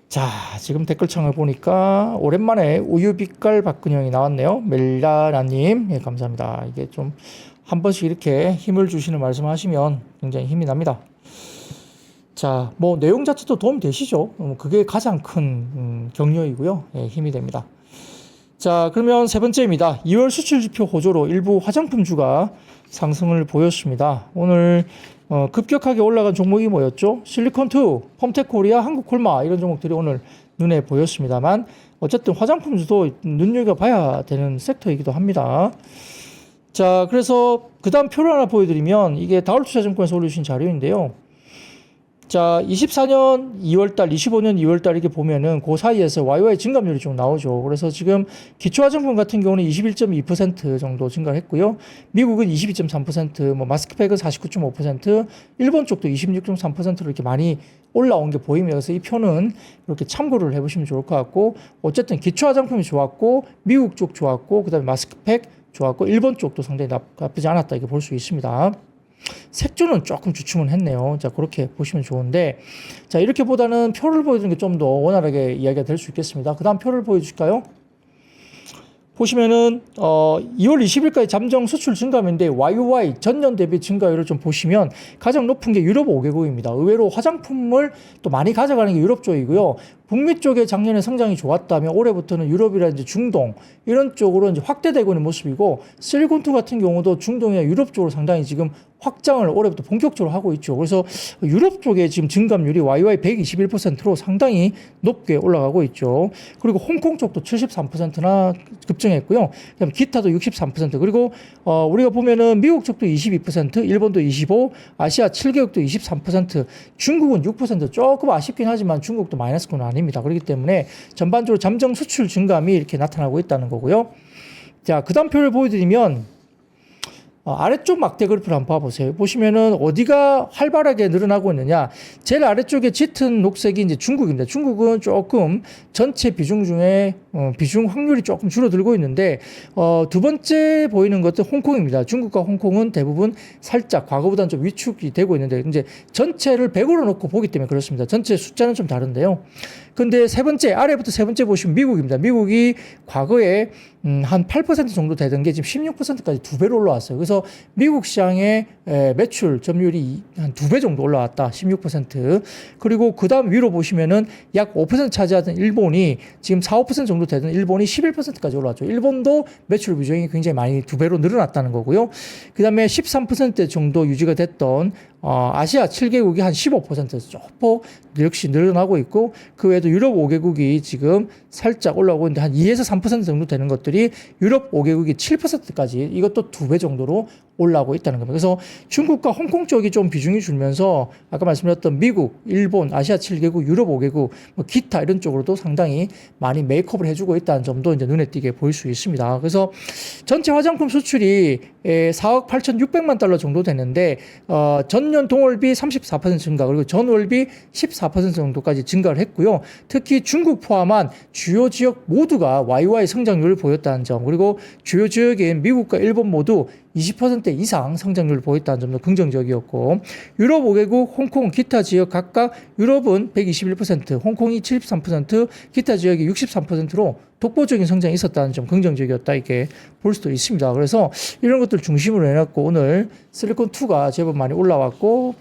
자, 지금 댓글창을 보니까 오랜만에 우유빛깔 박근영이 나왔네요. 멜라라님, 예, 감사합니다. 이게 좀 한 번씩 이렇게 힘을 주시는 말씀하시면 굉장히 힘이 납니다. 자, 내용 자체도 도움이 되시죠? 그게 가장 큰 격려이고요. 예, 힘이 됩니다. 자, 그러면 세 번째입니다. 2월 수출지표 호조로 일부 화장품주가 상승을 보였습니다. 오늘 급격하게 올라간 종목이 뭐였죠? 실리콘2, 펌텍코리아, 한국콜마 이런 종목들이 오늘 눈에 보였습니다만 어쨌든 화장품주도 눈여겨봐야 되는 섹터이기도 합니다. 자, 그래서 그 다음 표를 하나 보여드리면 이게 다울투자증권에서 올려주신 자료인데요. 자, 24년 2월달, 25년 2월달 이렇게 보면은 그 사이에서 YY 증감률이 좀 나오죠. 그래서 지금 기초화장품 같은 경우는 21.2% 정도 증가를 했고요. 미국은 22.3%, 마스크팩은 49.5%, 일본 쪽도 26.3%로 이렇게 많이 올라온 게 보이면서 그래서 이 표는 이렇게 참고를 해보시면 좋을 것 같고, 어쨌든 기초화장품이 좋았고, 미국 쪽 좋았고, 그 다음에 마스크팩 좋았고, 일본 쪽도 상당히 나쁘지 않았다 이렇게 볼 수 있습니다. 색조는 조금 주춤은 했네요. 자, 그렇게 보시면 좋은데, 자, 이렇게 보다는 표를 보여주는 게 좀 더 원활하게 이야기가 될 수 있겠습니다. 그 다음 표를 보여주실까요? 보시면은 2월 20일까지 잠정 수출 증감인데 YOY 전년 대비 증가율을 좀 보시면 가장 높은 게 유럽 5개국입니다. 의외로 화장품을 또 많이 가져가는 게 유럽 쪽이고요. 북미 쪽에 작년에 성장이 좋았다면 올해부터는 유럽이라든지 중동 이런 쪽으로 이제 확대되고 있는 모습이고, 실리콘2 같은 경우도 중동이나 유럽 쪽으로 상당히 지금 확장을 올해부터 본격적으로 하고 있죠. 그래서 유럽 쪽에 지금 증감률이 YY 121%로 상당히 높게 올라가고 있죠. 그리고 홍콩 쪽도 73%나 급증했고요. 그다음에 기타도 63%, 그리고 우리가 보면은 미국 쪽도 22%, 일본도 25%, 아시아 7개국도 23%, 중국은 6%, 조금 아쉽긴 하지만 중국도 마이너스권은 아닙니다. 그렇기 때문에 전반적으로 잠정 수출 증감이 이렇게 나타나고 있다는 거고요. 자, 그 다음 표를 보여드리면 아래쪽 막대 그래프를 한번 봐보세요. 보시면은 어디가 활발하게 늘어나고 있느냐. 제일 아래쪽에 짙은 녹색이 이제 중국입니다. 중국은 조금 전체 비중 중에 비중 확률이 조금 줄어들고 있는데, 두 번째 보이는 것도 홍콩입니다. 중국과 홍콩은 대부분 살짝 과거보다는 좀 위축이 되고 있는데, 이제 전체를 100으로 놓고 보기 때문에 그렇습니다. 전체 숫자는 좀 다른데요. 근데 세 번째, 아래부터 세 번째 보시면 미국입니다. 미국이 과거에 한 8% 정도 되던 게 지금 16%까지 2배로 올라왔어요. 그래서 미국 시장의 매출 점유율이 한 2배 정도 올라왔다. 16%. 그리고 그 다음 위로 보시면은 약 5% 차지하던 일본이 지금 4, 5% 정도 되던 일본이 11%까지 올라왔죠. 일본도 매출 비중이 굉장히 많이 2배로 늘어났다는 거고요. 그 다음에 13% 정도 유지가 됐던 아시아 7개국이 한 15%에서 조금 역시 늘어나고 있고, 그 외에도 유럽 5개국이 지금 살짝 올라오고 있는데 한 2에서 3% 정도 되는 것들이 유럽 5개국이 7%까지, 이것도 2배 정도로 올라오고 있다는 겁니다. 그래서 중국과 홍콩 쪽이 좀 비중이 줄면서 아까 말씀드렸던 미국, 일본, 아시아 7개국, 유럽 5개국, 뭐 기타 이런 쪽으로도 상당히 많이 메이크업을 해주고 있다는 점도 이제 눈에 띄게 보일 수 있습니다. 그래서 전체 화장품 수출이 4억 8,600만 달러 정도 되는데 전년 동월비 34% 증가 그리고 전월비 14% 정도까지 증가를 했고요. 특히 중국 포함한 주요 지역 모두가 YY 성장률을 보였다는 점 그리고 주요 지역인 미국과 일본 모두 20% 이상 성장률을 보였다는 점도 긍정적이었고 유럽 5개국, 홍콩, 기타 지역 각각 유럽은 121%, 홍콩이 73%, 기타 지역이 63%로 독보적인 성장이 있었다는 점 긍정적이었다 이렇게 볼 수도 있습니다. 그래서 이런 것들 중심으로 해놨고 오늘 실리콘2가 제법 많이 올라왔고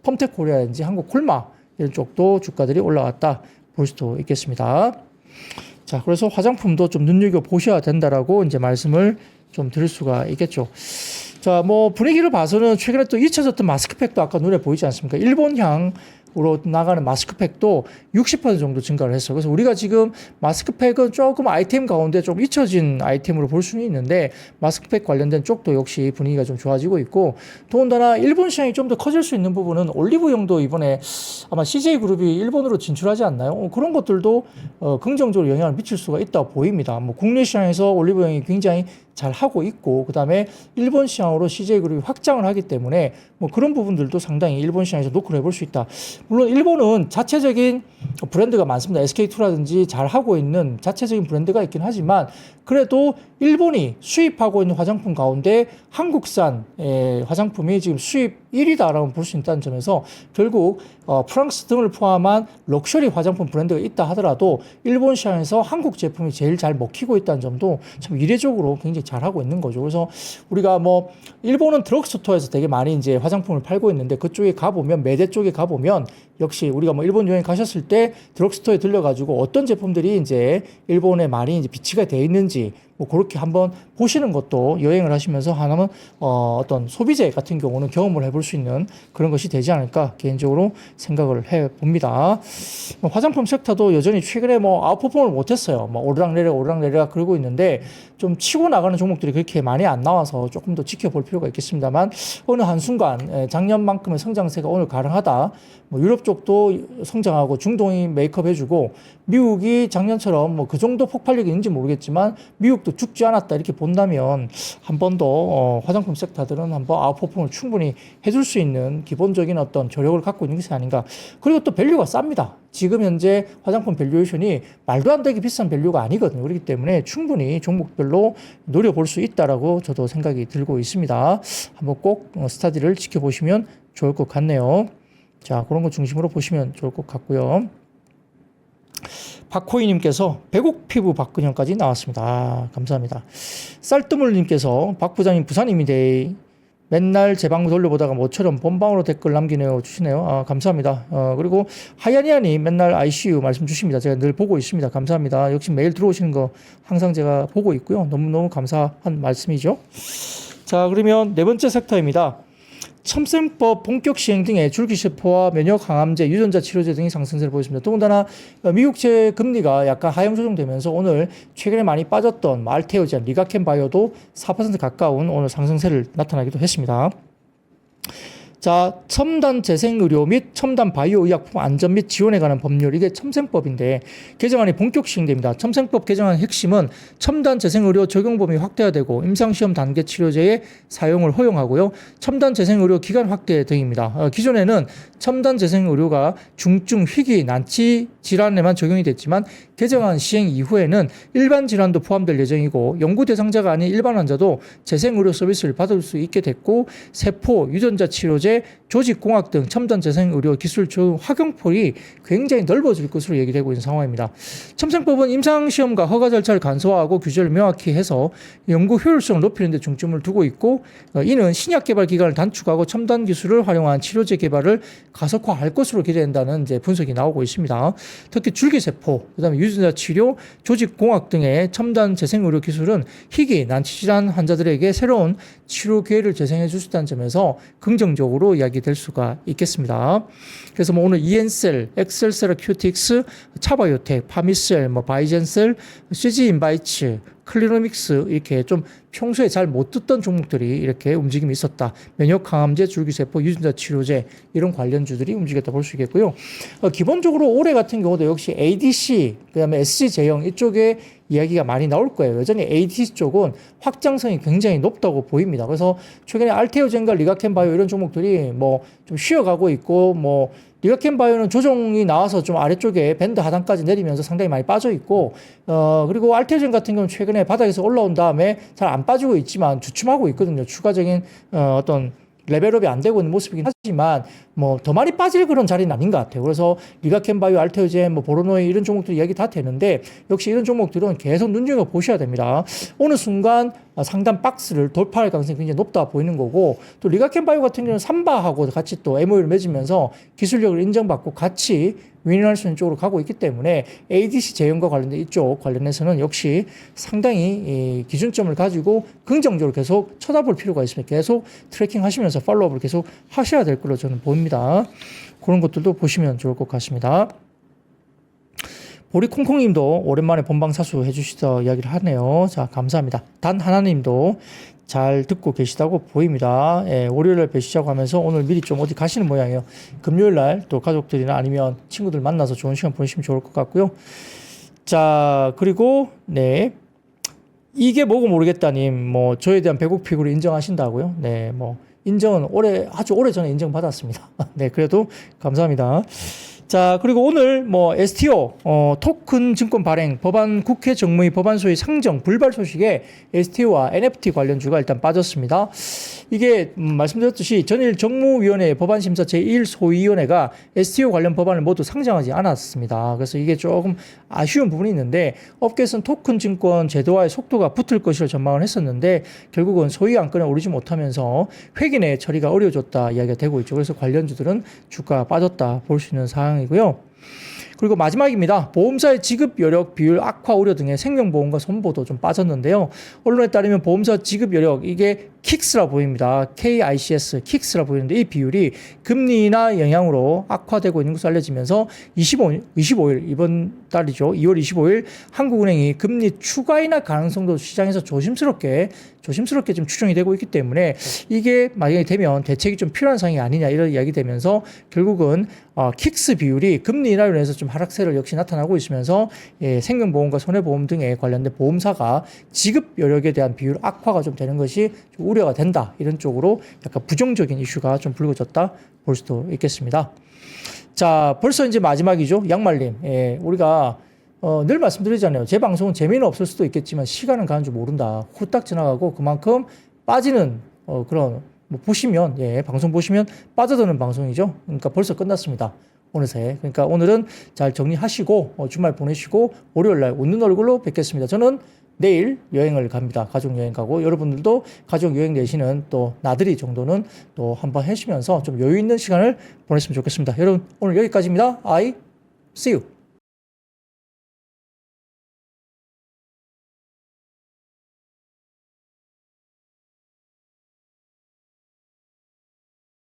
펌텍코리아인지 한국콜마 이런 쪽도 주가들이 올라왔다 볼 수도 있겠습니다. 자, 그래서 화장품도 좀 눈여겨보셔야 된다라고 이제 말씀을 좀 드릴 수가 있겠죠. 자, 뭐 분위기를 봐서는 최근에 또 잊혀졌던 마스크팩도 아까 눈에 보이지 않습니까? 일본향으로 나가는 마스크팩도 60% 정도 증가를 했어요. 그래서 우리가 지금 마스크팩은 조금 아이템 가운데 좀 잊혀진 아이템으로 볼 수는 있는데 마스크팩 관련된 쪽도 역시 분위기가 좀 좋아지고 있고 더군다나 일본 시장이 좀 더 커질 수 있는 부분은 올리브영도 이번에 아마 CJ그룹이 일본으로 진출하지 않나요? 그런 것들도 긍정적으로 영향을 미칠 수가 있다고 보입니다. 뭐 국내 시장에서 올리브영이 굉장히 잘 하고 있고 그다음에 일본 시장으로 CJ그룹이 확장을 하기 때문에 뭐 그런 부분들도 상당히 일본 시장에서 노크를 해볼 수 있다. 물론 일본은 자체적인 브랜드가 많습니다. SK2라든지 잘 하고 있는 자체적인 브랜드가 있긴 하지만 그래도 일본이 수입하고 있는 화장품 가운데 한국산 화장품이 지금 수입 1위다라고 볼 수 있다는 점에서 결국 프랑스 등을 포함한 럭셔리 화장품 브랜드가 있다 하더라도 일본 시장에서 한국 제품이 제일 잘 먹히고 있다는 점도 참 이례적으로 굉장히 잘하고 있는 거죠. 그래서 우리가 뭐 일본은 드럭스토어에서 되게 많이 이제 화장품을 팔고 있는데 그쪽에 가보면 매대 쪽에 가보면 역시 우리가 뭐 일본 여행 가셨을 때 드럭스토어에 들려가지고 어떤 제품들이 이제 일본에 많이 이제 비치가 되어 있는지 뭐 그렇게 한번 보시는 것도 여행을 하시면서 하나는 어떤 소비재 같은 경우는 경험을 해볼 수 있는 그런 것이 되지 않을까 개인적으로 생각을 해봅니다. 화장품 섹터도 여전히 최근에 뭐 아웃퍼폼을 못했어요. 뭐 오르락내리락 그러고 있는데 좀 치고 나가는 종목들이 그렇게 많이 안 나와서 조금 더 지켜볼 필요가 있겠습니다만 어느 한순간 작년만큼의 성장세가 오늘 가능하다. 뭐 유럽 쪽도 성장하고 중동이 메이크업 해주고 미국이 작년처럼 뭐 그 정도 폭발력이 있는지 모르겠지만 미국도 죽지 않았다 이렇게 본다면 한 번 더 화장품 섹터들은 한번 아웃퍼폼을 충분히 해줄 수 있는 기본적인 어떤 저력을 갖고 있는 것이 아닌가. 그리고 또 밸류가 쌉니다. 지금 현재 화장품 밸류에이션이 말도 안 되게 비싼 밸류가 아니거든요. 그렇기 때문에 충분히 종목별로 노려볼 수 있다라고 저도 생각이 들고 있습니다. 한번 꼭 스타디를 지켜보시면 좋을 것 같네요. 자, 그런 거 중심으로 보시면 좋을 것 같고요. 박호희님께서 백옥 피부 박근형까지 나왔습니다. 아, 감사합니다. 쌀뜨물님께서 박 부장님 부산입니다. 맨날 제 방송 돌려보다가 모처럼 본방으로 댓글 남기네요 주시네요. 아, 감사합니다. 그리고 하야니아니 맨날 ICU 말씀 주십니다. 제가 늘 보고 있습니다. 감사합니다. 역시 매일 들어오시는 거 항상 제가 보고 있고요. 너무너무 감사한 말씀이죠. 자, 그러면 네 번째 섹터입니다. 첨셈법 본격 시행 등의 줄기세포와 면역 항암제, 유전자 치료제 등이 상승세를 보였습니다. 더군다나 미국제 금리가 약간 하향 조정되면서 오늘 최근에 많이 빠졌던 알테오젠, 리가켄 바이오도 4% 가까운 오늘 상승세를 나타나기도 했습니다. 자, 첨단 재생의료 및 첨단 바이오 의약품 안전 및 지원에 관한 법률, 이게 첨생법인데 개정안이 본격 시행됩니다. 첨생법 개정안 핵심은 첨단 재생의료 적용 범위 확대가 되고 임상시험 단계 치료제의 사용을 허용하고요. 첨단 재생의료 기간 확대 등입니다. 기존에는 첨단 재생의료가 중증 희귀 난치 질환에만 적용이 됐지만 개정안 시행 이후에는 일반 질환도 포함될 예정이고 연구 대상자가 아닌 일반 환자도 재생의료 서비스를 받을 수 있게 됐고 세포, 유전자 치료제, 조직공학 등 첨단 재생의료 기술 적용 활용폭이 굉장히 넓어질 것으로 얘기되고 있는 상황입니다. 첨생법은 임상시험과 허가 절차를 간소화하고 규제를 명확히 해서 연구 효율성을 높이는 데 중점을 두고 있고 이는 신약 개발 기간을 단축하고 첨단 기술을 활용한 치료제 개발을 가속화할 것으로 기대된다는 이제 분석이 나오고 있습니다. 특히 줄기세포, 그다음에 유전자 치료, 조직공학 등의 첨단 재생의료 기술은 희귀, 난치질환 환자들에게 새로운 치료 기회를 제공해 줄 수 있다는 점에서 긍정적으로 이야기될 수가 있겠습니다. 그래서 뭐 오늘 이엔셀, 엑셀세라큐틱스, 차바이오텍, 파미셀, 바이젠셀, CG인바이츠, 클리노믹스 이렇게 좀 평소에 잘 못 듣던 종목들이 이렇게 움직임이 있었다. 면역 항암제, 줄기세포, 유전자 치료제 이런 관련주들이 움직였다 볼 수 있겠고요. 기본적으로 올해 같은 경우도 역시 ADC, 그다음에 SC제형 이쪽에 이야기가 많이 나올 거예요. 여전히 ADC 쪽은 확장성이 굉장히 높다고 보입니다. 그래서 최근에 알테오젠과 리가켄 바이오 이런 종목들이 뭐 좀 쉬어가고 있고, 뭐 리가켄 바이오는 조정이 나와서 좀 아래쪽에 밴드 하단까지 내리면서 상당히 많이 빠져 있고, 그리고 알테오젠 같은 경우는 최근에 바닥에서 올라온 다음에 잘 안 빠지고 있지만 주춤하고 있거든요. 추가적인 어떤 레벨업이 안 되고 있는 모습이긴 하지만 뭐 더 많이 빠질 그런 자리는 아닌 것 같아요. 그래서 리가켄 바이오, 알테오젠, 뭐 보로노이 이런 종목들 이야기 다 되는데 역시 이런 종목들은 계속 눈여겨 보셔야 됩니다. 어느 순간 상단 박스를 돌파할 가능성이 굉장히 높다 보이는 거고, 또 리가켄 바이오 같은 경우는 삼바하고 같이 또 MOU를 맺으면서 기술력을 인정받고 같이 윈윈할 수 있는 쪽으로 가고 있기 때문에 ADC 제형과 관련된 이쪽 관련해서는 역시 상당히 이 기준점을 가지고 긍정적으로 계속 쳐다볼 필요가 있습니다. 계속 트래킹 하시면서 팔로우업을 계속 하셔야 될 걸로 저는 보입니다. 그런 것들도 보시면 좋을 것 같습니다. 보리콩콩님도 오랜만에 본방사수 해주시다 이야기를 하네요. 자, 감사합니다. 단 하나님도 잘 듣고 계시다고 보입니다. 예, 월요일날 뵈시자고 하면서 오늘 미리 좀 어디 가시는 모양이에요. 금요일날 또 가족들이나 아니면 친구들 만나서 좋은 시간 보내시면 좋을 것 같고요. 자, 그리고 네, 이게 뭐고 모르겠다님, 뭐 저에 대한 배고픽으로 인정하신다고요? 네, 뭐 인정은 아주 오래 전에 인정받았습니다. 네, 그래도 감사합니다. 자, 그리고 오늘 뭐 STO 토큰 증권 발행 법안 국회 정무위 법안 소위 상정 불발 소식에 STO와 NFT 관련주가 일단 빠졌습니다. 이게 말씀드렸듯이 전일 정무위원회 법안심사 제1소위원회가 STO 관련 법안을 모두 상정하지 않았습니다. 그래서 이게 조금 아쉬운 부분이 있는데 업계에서는 토큰 증권 제도화의 속도가 붙을 것이라 전망을 했었는데 결국은 소위 안건에 오르지 못하면서 회계 처리가 어려워졌다 이야기가 되고 있죠. 그래서 관련주들은 주가가 빠졌다 볼 수 있는 상황이고요. 그리고 마지막입니다. 보험사의 지급 여력 비율 악화 우려 등의 생명보험과 손보도 좀 빠졌는데요. 언론에 따르면 보험사 지급 여력 이게 킥스라 보입니다. KICS 킥스라 보이는데 이 비율이 금리 인하 영향으로 악화되고 있는 것으로 알려지면서 25일 이번 달이죠. 2월 25일 한국은행이 금리 추가 인하 가능성도 시장에서 조심스럽게 좀 추정이 되고 있기 때문에 이게 만약에 되면 대책이 좀 필요한 상황이 아니냐 이런 이야기 되면서 결국은 킥스 비율이 금리 인하로 인해서 좀 하락세를 역시 나타나고 있으면서 생명보험과 손해보험 등에 관련된 보험사가 지급 여력에 대한 비율 악화가 좀 되는 것이 좀 우려가 된다. 이런 쪽으로 약간 부정적인 이슈가 좀 불거졌다 볼 수도 있겠습니다. 자, 벌써 이제 마지막이죠. 양말님. 우리가 늘 말씀드리잖아요. 제 방송은 재미는 없을 수도 있겠지만 시간은 가는 줄 모른다. 후딱 지나가고 그만큼 빠지는 그런 뭐 보시면 방송 보시면 빠져드는 방송이죠. 그러니까 벌써 끝났습니다. 어느새. 그러니까 오늘은 잘 정리하시고 주말 보내시고 월요일날 웃는 얼굴로 뵙겠습니다. 저는 내일 여행을 갑니다. 가족 여행 가고 여러분들도 가족 여행 내시는 또 나들이 정도는 또 한번 하시면서 좀 여유 있는 시간을 보냈으면 좋겠습니다. 여러분 오늘 여기까지입니다. I see you.